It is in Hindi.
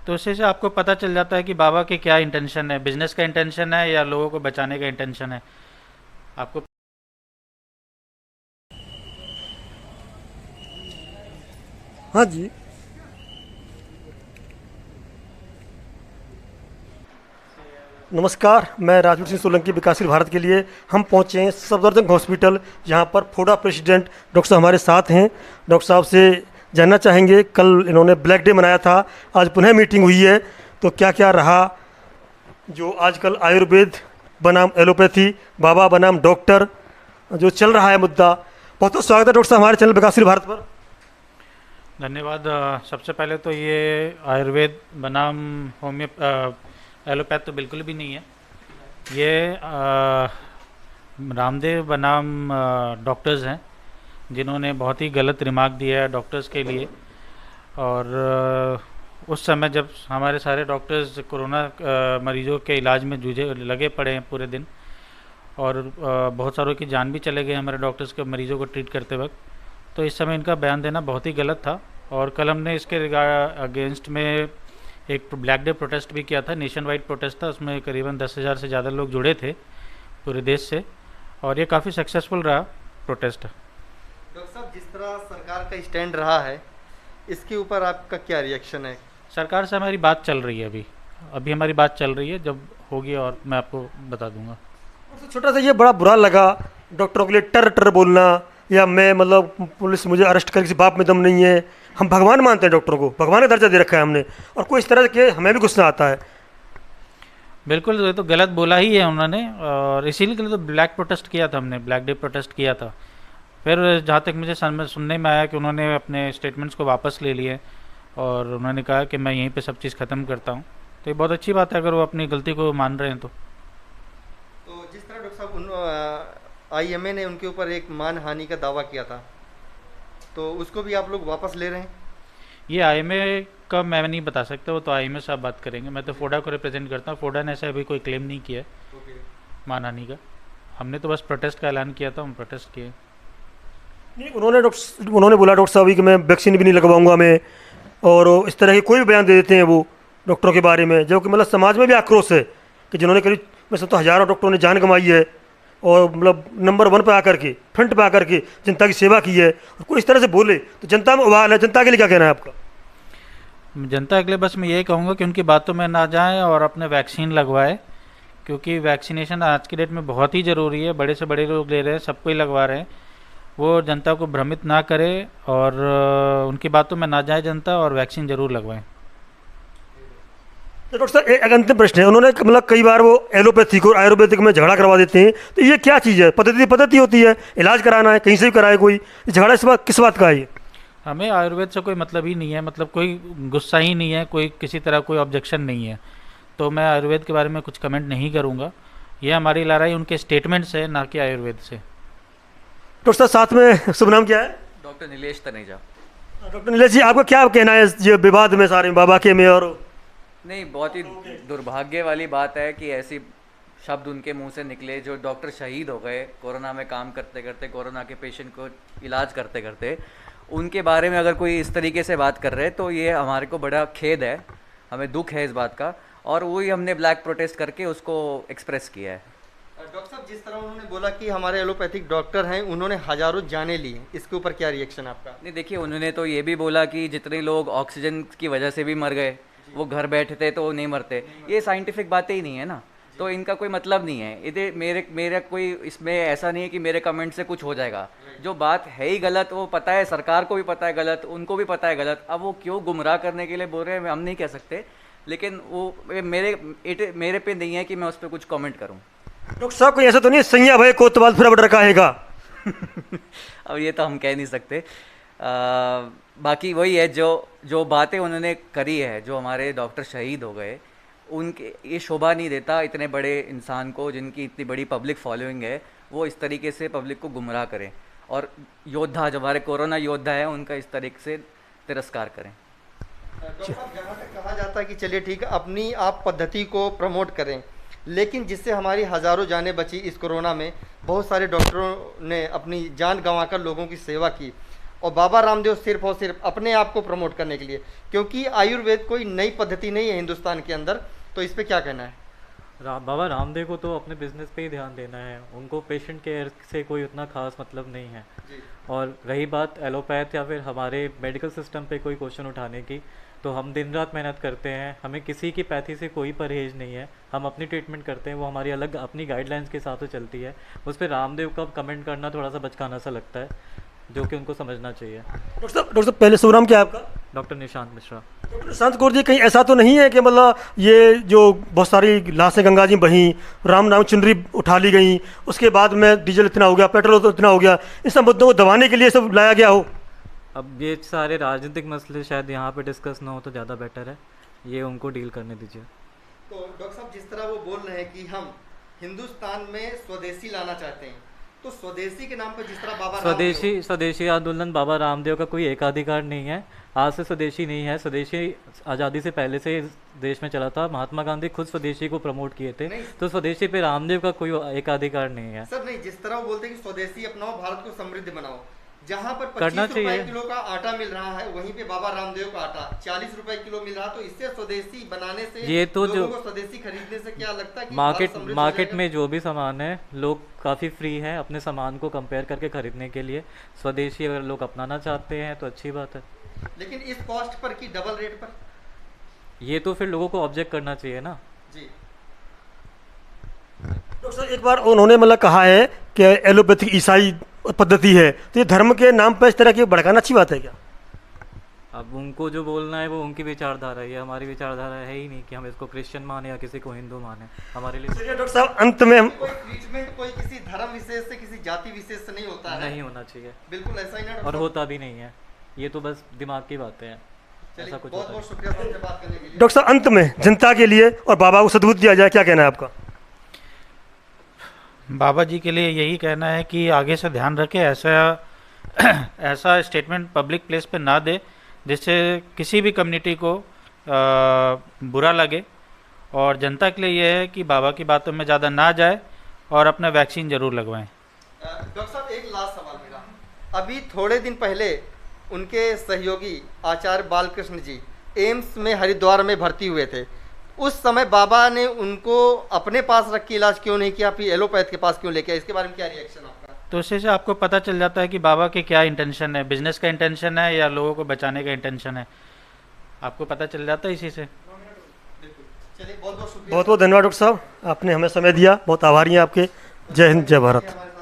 तो उसी से आपको पता चल जाता है कि बाबा की क्या इंटेंशन है, बिजनेस का इंटेंशन है या लोगों को बचाने का इंटेंशन है आपको। हाँ जी। नमस्कार, मैं राजवीर सिंह सोलंकी, विकासशील भारत के लिए। हम पहुँचे हैं सफदरजंग हॉस्पिटल, जहाँ पर फोडा प्रेसिडेंट डॉक्टर साहब हमारे साथ हैं। डॉक्टर साहब से जानना चाहेंगे, कल इन्होंने ब्लैक डे मनाया था, आज पुनः मीटिंग हुई है, तो क्या क्या रहा जो आजकल आयुर्वेद बनाम एलोपैथी, बाबा बनाम डॉक्टर, जो चल रहा है मुद्दा। बहुत बहुत स्वागत है डॉक्टर साहब हमारे चैनल विकासशील भारत पर। धन्यवाद। सबसे पहले तो ये आयुर्वेद बनाम एलोपैथ तो बिल्कुल भी नहीं है। ये रामदेव बनाम डॉक्टर्स हैं, जिन्होंने बहुत ही गलत रिमार्क दिया है डॉक्टर्स के लिए। और उस समय जब हमारे सारे डॉक्टर्स कोरोना मरीजों के इलाज में जूझे लगे पड़े हैं पूरे दिन, और बहुत सारों की जान भी चले गए हमारे डॉक्टर्स के मरीजों को ट्रीट करते वक्त, तो इस समय इनका बयान देना बहुत ही गलत था। और कल हमने इसके अगेंस्ट में एक ब्लैक डे प्रोटेस्ट भी किया था, नेशन वाइड प्रोटेस्ट था, उसमें करीबन 10,000 से ज़्यादा लोग जुड़े थे पूरे देश से, और ये काफ़ी सक्सेसफुल रहा प्रोटेस्ट। डॉक्टर साहब, जिस तरह सरकार का स्टैंड रहा है, इसके ऊपर आपका क्या रिएक्शन है? सरकार से हमारी बात चल रही है, अभी अभी हमारी बात चल रही है, जब होगी और मैं आपको बता दूंगा। सबसे छोटा सा ये बड़ा बुरा लगा, डॉक्टरों के लिए टर टर बोलना, या मैं मतलब पुलिस मुझे अरेस्ट कर, किसी बाप में दम नहीं है। हम भगवान मानते हैं डॉक्टरों को, भगवान का दर्जा दे रखा है हमने, और कोई इस तरह के हमें भी गुस्सा आता है। बिल्कुल, ये तो गलत बोला ही है उन्होंने, और इसीलिए के लिए तो ब्लैक प्रोटेस्ट किया था हमने, ब्लैक डे प्रोटेस्ट किया था। फिर जहाँ तक मुझे सुनने में आया कि उन्होंने अपने स्टेटमेंट्स को वापस ले लिए, और उन्होंने कहा कि मैं यहीं पे सब चीज़ ख़त्म करता हूँ। तो ये बहुत अच्छी बात है अगर वो अपनी गलती को मान रहे हैं तो। तो जिस तरह डॉक्टर साहब आईएमए ने उनके ऊपर एक मानहानि का दावा किया था, तो उसको भी आप लोग वापस ले रहे हैं? ये आईएमए का मैं नहीं बता सकता, वो तो आईएमए से आप बात करेंगे। मैं तो फोडा को रिप्रेजेंट करता हूँ, फोडा ने ऐसा अभी कोई क्लेम नहीं किया है ओके। मानहानि का। हमने तो बस प्रोटेस्ट का ऐलान किया था, हम प्रोटेस्ट किए। नहीं, उन्होंने बोला डॉक्टर साहब कि मैं वैक्सीन भी नहीं लगवाऊंगा मैं, और इस तरह के कोई भी बयान दे देते हैं वो डॉक्टरों के बारे में, जो कि मतलब समाज में भी आक्रोश है कि जिन्होंने करीब मैं समझता हूँ हज़ारों डॉक्टरों ने जान कमाई है, और मतलब नंबर 1 पे आकर के, फ्रंट पे आकर के जनता की सेवा की है, और कोई इस तरह से बोले तो जनता में उबाल है। जनता के लिए क्या कहना है आपका? जनता के लिए बस मैं यही कहूँगा कि उनकी बातों में ना जाएं और अपने वैक्सीन लगवाएं, क्योंकि वैक्सीनेशन आज की डेट में बहुत ही ज़रूरी है। बड़े से बड़े लोग ले रहे हैं, सबको ही लगवा रहे हैं। वो जनता को भ्रमित ना करे, और उनकी बातों में ना जाए जनता, और वैक्सीन ज़रूर लगवाएं। तो डॉक्टर साहब एक अंतिम प्रश्न है, उन्होंने मतलब कई बार वो एलोपैथिक और आयुर्वेदिक में झगड़ा करवा देते हैं, तो ये क्या चीज़ है? पद्धति पद्धति होती है, इलाज कराना है, कहीं से भी कराए कोई, ये झगड़ा इस बात किस बात का है ये? हमें आयुर्वेद से कोई मतलब ही नहीं है, मतलब कोई गुस्सा ही नहीं है, कोई किसी तरह कोई ऑब्जेक्शन नहीं है। तो मैं आयुर्वेद के बारे में कुछ कमेंट नहीं करूँगा। ये हमारी लड़ाई उनके स्टेटमेंट से, ना कि आयुर्वेद से। डॉक्टर साहब साथ में शुभ नाम क्या है? डॉक्टर नीलेश तनेजा। डॉक्टर नीलेश जी, आपका क्या कहना है ये विवाद में सारे बाबा के में? और नहीं, बहुत ही दुर्भाग्य वाली बात है कि ऐसी शब्द उनके मुंह से निकले। जो डॉक्टर शहीद हो गए कोरोना में काम करते करते, कोरोना के पेशेंट को इलाज करते करते, उनके बारे में अगर कोई इस तरीके से बात कर रहे हैं तो ये हमारे को बड़ा खेद है, हमें दुख है इस बात का, और वही हमने ब्लैक प्रोटेस्ट करके उसको एक्सप्रेस किया है। डॉक्टर साहब, जिस तरह उन्होंने बोला कि हमारे एलोपैथिक डॉक्टर हैं, उन्होंने हजारों जानें ली हैं, इसके ऊपर क्या रिएक्शन आपका? नहीं, देखिए, उन्होंने तो ये भी बोला कि जितने लोग ऑक्सीजन की वजह से भी मर गए, वो घर बैठे थे तो नहीं मरते। ये साइंटिफिक बातें ही नहीं है ना, तो इनका कोई मतलब नहीं है। इधर मेरा कोई इसमें ऐसा नहीं है कि मेरे कमेंट से कुछ हो जाएगा। जो बात है ही गलत, वो पता है, सरकार को भी पता है गलत, उनको भी पता है गलत। अब वो क्यों गुमराह करने के लिए बोल रहे हैं हम नहीं कह सकते, लेकिन वो मेरे पे नहीं है कि मैं उस पर कुछ कमेंट करूँ। डॉक्टर साहब कोई ऐसा तो नहीं सैया भाई कोतवाल फिर अब रखा हैगा? अब ये तो हम कह नहीं सकते। बाकी वही है, जो जो बातें उन्होंने करी है, जो हमारे डॉक्टर शहीद हो गए, उनके ये शोभा नहीं देता इतने बड़े इंसान को, जिनकी इतनी बड़ी पब्लिक फॉलोइंग है, वो इस तरीके से पब्लिक को गुमराह करें, और योद्धा जो हमारे कोरोना योद्धा है उनका इस तरीके से तिरस्कार करें। डॉक्टर साहब, जहाँ तक कहा जाता है कि चलिए ठीक है, अपनी आप पद्धति को प्रमोट करें, लेकिन जिससे हमारी हज़ारों जानें बची इस कोरोना में, बहुत सारे डॉक्टरों ने अपनी जान गंवाकर लोगों की सेवा की, और बाबा रामदेव सिर्फ और सिर्फ अपने आप को प्रमोट करने के लिए, क्योंकि आयुर्वेद कोई नई पद्धति नहीं है हिंदुस्तान के अंदर, तो इस पे क्या कहना है? बाबा रामदेव को तो अपने बिजनेस पे ही ध्यान देना है, उनको पेशेंट केयर से कोई उतना खास मतलब नहीं है। जी। और रही बात एलोपैथ या फिर हमारे मेडिकल सिस्टम पे कोई क्वेश्चन उठाने की, तो हम दिन रात मेहनत करते हैं, हमें किसी की पैथी से कोई परहेज नहीं है, हम अपनी ट्रीटमेंट करते हैं, वो हमारी अलग अपनी गाइडलाइंस के हिसाब से चलती है। उस पर रामदेव का कमेंट करना थोड़ा सा बचकाना सा लगता है, जो कि उनको समझना चाहिए। डॉक्टर साहब पहले शुभ नाम क्या है आपका? डॉक्टर निशांत मिश्रा। डॉक्टर शांत कौर जी, कहीं ऐसा तो नहीं है कि मतलब ये जो बहुत सारी लाशें गंगा जी बहीं, राम नाम चुनरी उठा ली गई, उसके बाद में डीजल इतना हो गया, पेट्रोल तो इतना हो गया, इन सब मुद्दों को दबाने के लिए सब लाया गया हो? अब ये सारे राजनीतिक मसले शायद यहाँ पे डिस्कस ना हो तो ज़्यादा बेटर है, ये उनको डील करने दीजिए। तो डॉक्टर साहब जिस तरह वो बोल रहे हैं कि हम हिंदुस्तान में स्वदेशी लाना चाहते हैं, तो स्वदेशी के नाम पर जिस तरह बाबा स्वदेशी आंदोलन बाबा रामदेव का कोई एकाधिकार नहीं है, आज से स्वदेशी नहीं है, स्वदेशी आज़ादी से पहले से इस देश में चला था। महात्मा गांधी खुद स्वदेशी को प्रमोट किए थे, तो स्वदेशी पे रामदेव का कोई एकाधिकार नहीं है। सर नहीं, जिस तरह वो बोलते हैं कि स्वदेशी अपनाओ, भारत को समृद्ध बनाओ, जहाँ पर करना 25 रुपए चाहिए। किलो का आटा मिल रहा है, वहीं पे बाबा रामदेव का आटा 40 रुपए किलो मिल रहा, तो इससे स्वदेशी बनाने से ये तो लोगों जो को स्वदेशी खरीदने से क्या लगता है कि मार्केट भारत समृद्ध हो मार्केट जाएगा? में जो भी सामान है, लोग काफ़ी फ्री हैं अपने सामान को कंपेयर करके खरीदने के लिए। स्वदेशी अगर लोग अपनाना चाहते हैं तो अच्छी बात है, लेकिन इस कॉस्ट पर की डबल रेट पर? ये तो फिर लोगों को ऑब्जेक्ट करना चाहिए ना। जी। डॉक्टर साहब एक बार उन्होंने मतलब कहा है कि एलोपैथिक ईसाई पद्धति है, तो ये धर्म के नाम पर इस तरह की भड़काना अच्छी बात है क्या? अब उनको जो बोलना है वो उनकी विचारधारा है, ये हमारी विचारधारा है ही नहीं कि हम इसको क्रिश्चियन माने या किसी को हिंदू माने। हमारे लिए चलिए डॉक्टर साहब अंत में हम कोई ट्रीटमेंट कोई किसी धर्म विशेष से, किसी जाति विशेष से नहीं होता है। नहीं होना चाहिए, बिल्कुल ऐसा ही ना डॉक्टर और साहब? होता भी नहीं है, ये तो बस दिमाग की बातें हैं, चलिए ऐसा कुछ बहुत होता बहुत नहीं। शुक्रिया सर हमसे बात करने के लिए। डॉक्टर साहब अंत में जनता के लिए और बाबा को सद्बुद्धि दिया जाए, क्या कहना है आपका? बाबा जी के लिए यही कहना है कि आगे से ध्यान रखें, ऐसा स्टेटमेंट पब्लिक प्लेस पे ना दे जिससे किसी भी कम्युनिटी को बुरा लगे, और जनता के लिए यह है कि बाबा की बातों में ज़्यादा ना जाए और अपना वैक्सीन ज़रूर लगवाएं। डॉक्टर साहब एक लास्ट सवाल मेरा, अभी थोड़े दिन पहले उनके सहयोगी आचार्य बालकृष्ण जी एम्स में हरिद्वार में भर्ती हुए थे, उस समय बाबा ने उनको अपने पास रख के इलाज क्यों नहीं किया, फिर एलोपैथ के पास क्यों लेके आए? इसके बारे में क्या रिएक्शन आपका? तो उससे से आपको पता चल जाता है कि बाबा के क्या इंटेंशन है, बिजनेस का इंटेंशन है या लोगों को बचाने का इंटेंशन है, आपको पता चल जाता है इसी से। चलिए बहुत बहुत शुक्रिया। बहुत बहुत धन्यवाद डॉक्टर साहब, आपने हमें समय दिया, बहुत आभारी हैं आपके। जय हिंद, जय भारत।